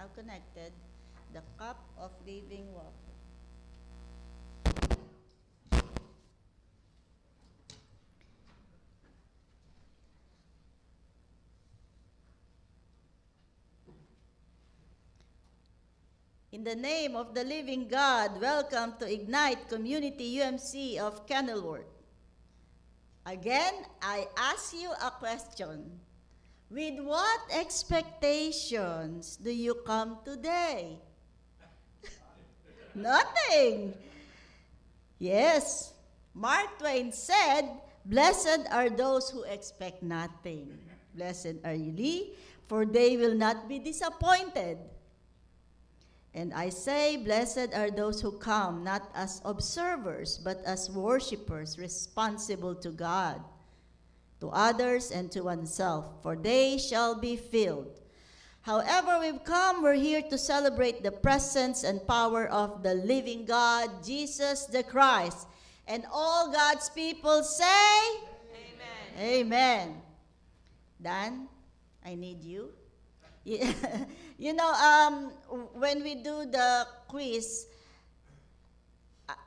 now connected, the cup of living water. In the name of the living God, welcome to Ignite Community UMC of Kenilworth. Again, I ask you a question. With what expectations do you come today? Nothing. Yes, Mark Twain said, "Blessed are those who expect nothing. Blessed are ye, for they will not be disappointed." And I say, blessed are those who come, not as observers, but as worshipers, responsible to God, to others, and to oneself, for they shall be filled. However we've come, we're here to celebrate the presence and power of the living God, Jesus the Christ. And all God's people say, Amen. Amen. Dan, I need you. You know, when we do the quiz,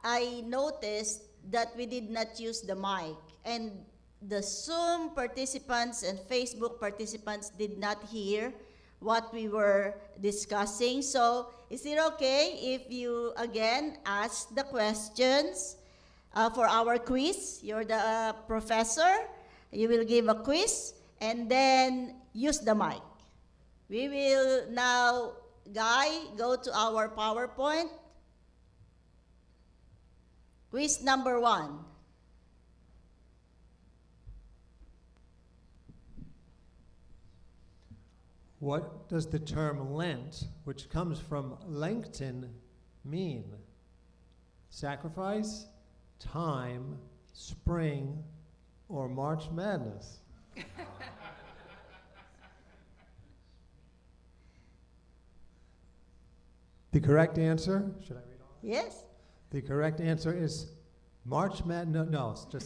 I noticed that we did not use the mic. And the Zoom participants and Facebook participants did not hear what we were discussing. So, is it okay if you again ask the questions for our quiz? You're the professor. You will give a quiz and then use the mic. We will now, Guy, go to our PowerPoint. Quiz number 1. What does the term Lent, which comes from Lenten, mean? Sacrifice, time, spring, or March Madness? The correct answer, should I read all? Yes. The correct answer is March Madness. No, it's just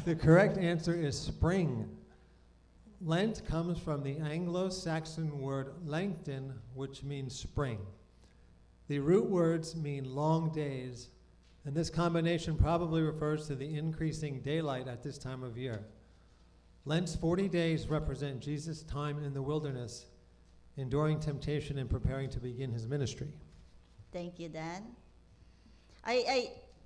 the correct answer is spring. Lent comes from the Anglo-Saxon word Lengten, which means spring. The root words mean long days, and this combination probably refers to the increasing daylight at this time of year. Lent's 40 days represent Jesus' time in the wilderness, enduring temptation and preparing to begin his ministry. Thank you, Dan.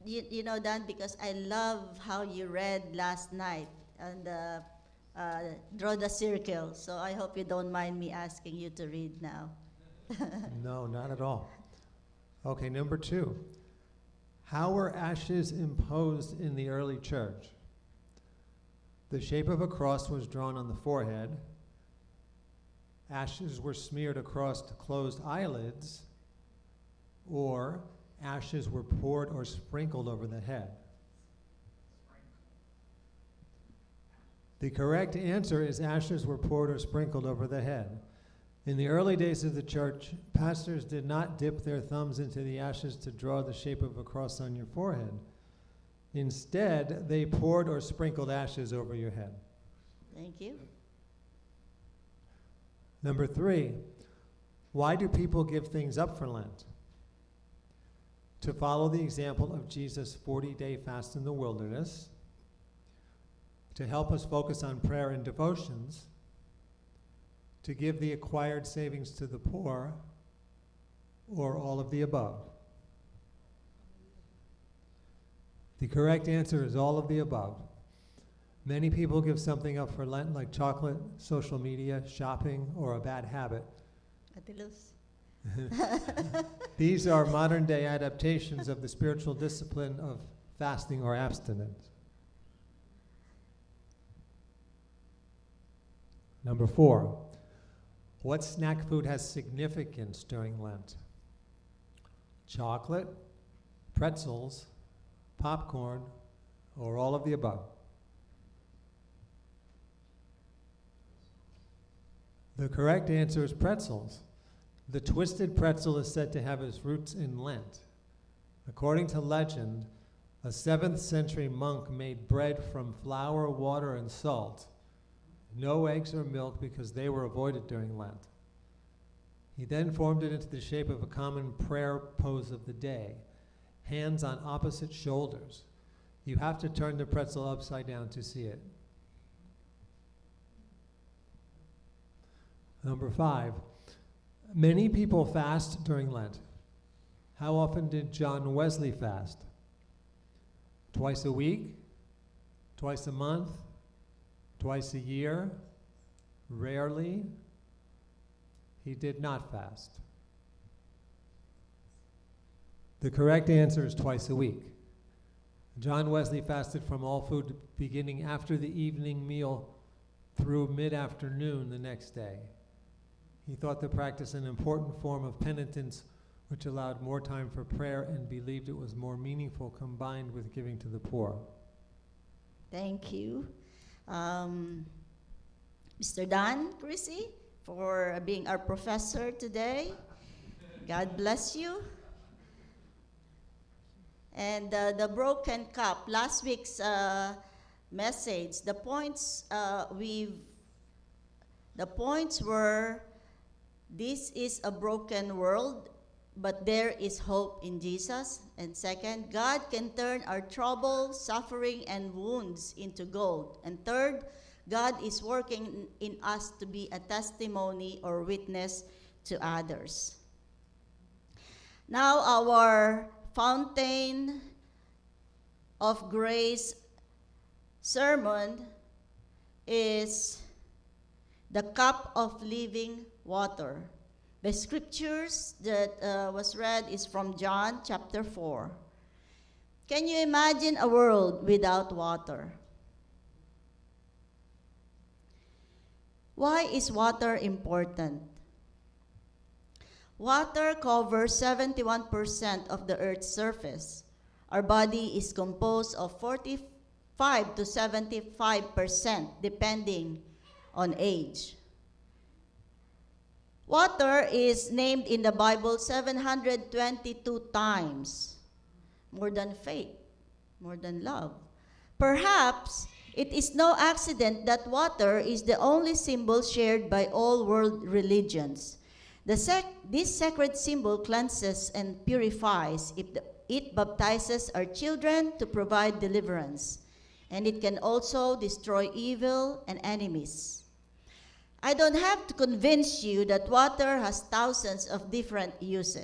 You know, Dan, because I love how you read last night and draw the circle. So I hope you don't mind me asking you to read now. No, not at all. Okay, number 2. How were ashes imposed in the early church? The shape of a cross was drawn on the forehead. Ashes were smeared across closed eyelids, or ashes were poured or sprinkled over the head. The correct answer is ashes were poured or sprinkled over the head. In the early days of the church, pastors did not dip their thumbs into the ashes to draw the shape of a cross on your forehead. Instead, they poured or sprinkled ashes over your head. Thank you. Number 3, why do people give things up for Lent? To follow the example of Jesus' 40-day fast in the wilderness, to help us focus on prayer and devotions, to give the acquired savings to the poor, or all of the above? The correct answer is all of the above. Many people give something up for Lent, like chocolate, social media, shopping, or a bad habit. Atilus. These are modern-day adaptations of the spiritual discipline of fasting or abstinence. Number 4, what snack food has significance during Lent? Chocolate, pretzels, popcorn, or all of the above? The correct answer is pretzels. The twisted pretzel is said to have its roots in Lent. According to legend, a 7th century monk made bread from flour, water, and salt. No eggs or milk because they were avoided during Lent. He then formed it into the shape of a common prayer pose of the day, hands on opposite shoulders. You have to turn the pretzel upside down to see it. Number 5, many people fast during Lent. How often did John Wesley fast? Twice a week? Twice a month? Twice a year? Rarely? He did not fast. The correct answer is twice a week. John Wesley fasted from all food beginning after the evening meal through mid-afternoon the next day. He thought the practice an important form of penitence which allowed more time for prayer and believed it was more meaningful combined with giving to the poor. Thank you. Mr. Don Chrissy, for being our professor today. God bless you. And the broken cup, last week's message, the points were, this is a broken world, but there is hope in Jesus. And second, God can turn our trouble, suffering, and wounds into gold. And third, God is working in us to be a testimony or witness to others. Now our Fountain of Grace sermon is the cup of living water. The scriptures that was read is from John chapter 4. Can you imagine a world without water? Why is water important? Water covers 71% of the Earth's surface. Our body is composed of 45 to 75%, depending on age. Water is named in the Bible 722 times, more than faith, more than love. Perhaps it is no accident that water is the only symbol shared by all world religions. This sacred symbol cleanses and purifies. It baptizes our children to provide deliverance, and it can also destroy evil and enemies. I don't have to convince you that water has thousands of different uses.